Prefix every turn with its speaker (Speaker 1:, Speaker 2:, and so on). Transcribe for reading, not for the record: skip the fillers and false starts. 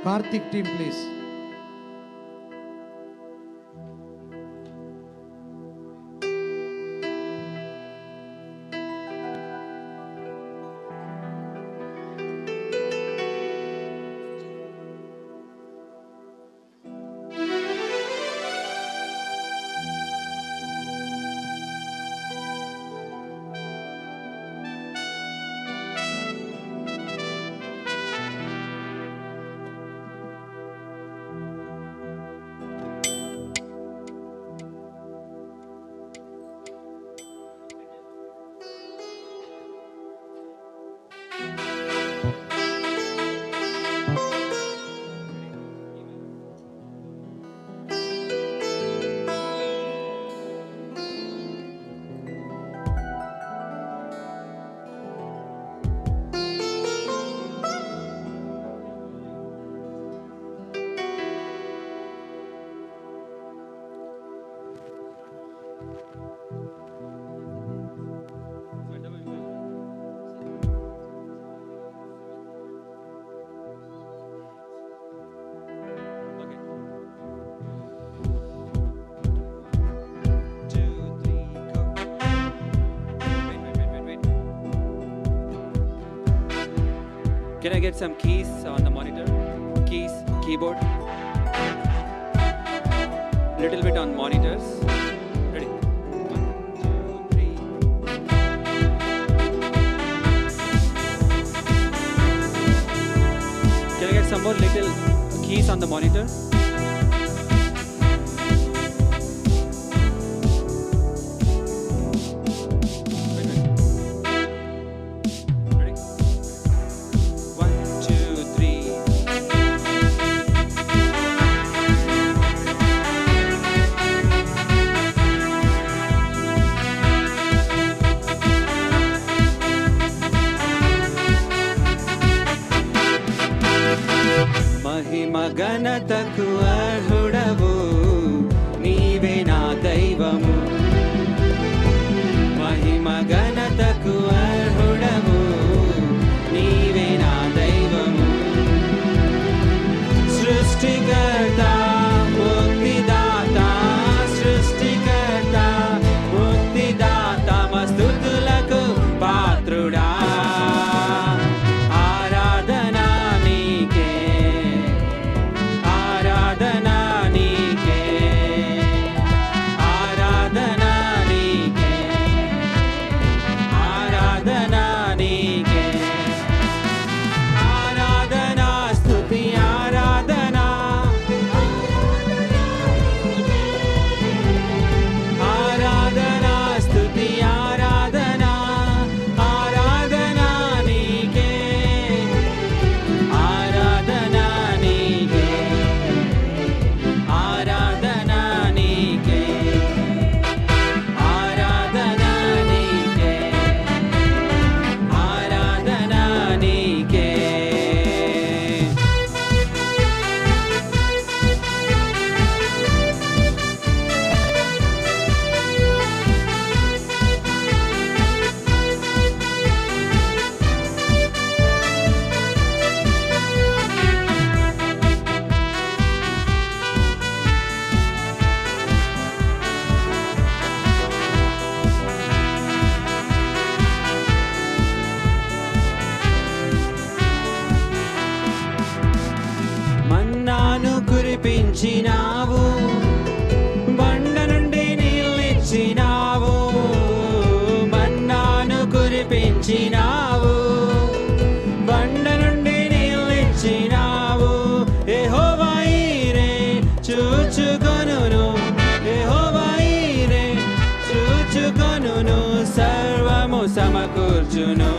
Speaker 1: Karthik team please.
Speaker 2: Can I get some keys on the monitor? Keys, keyboard. Little bit on monitors. Ready? 1, 2, 3. Can I get some more little keys on the monitor? మహిమ ఘనతకు అర్హుడవు నీవే నా దైవము. మహిమ ఘనతకు అర్హుడవు నీవే నా దైవము. సృష్టికర్త ముక్తిదాత, సృష్టికర్త ముక్తిదాత, మస్తుతులకు పాత్రుడా. కురిపించినావు, బండ నుండి నీళ్ళిచ్చినావు. మన్నాను కురిపించినావు, బండ నుండి నీళ్ళిచ్చినావు. యెహోవా ఈరే చూచుకొనును, యెహోవా ఈరే చూచుకొనును, సర్వము సమకూర్చును.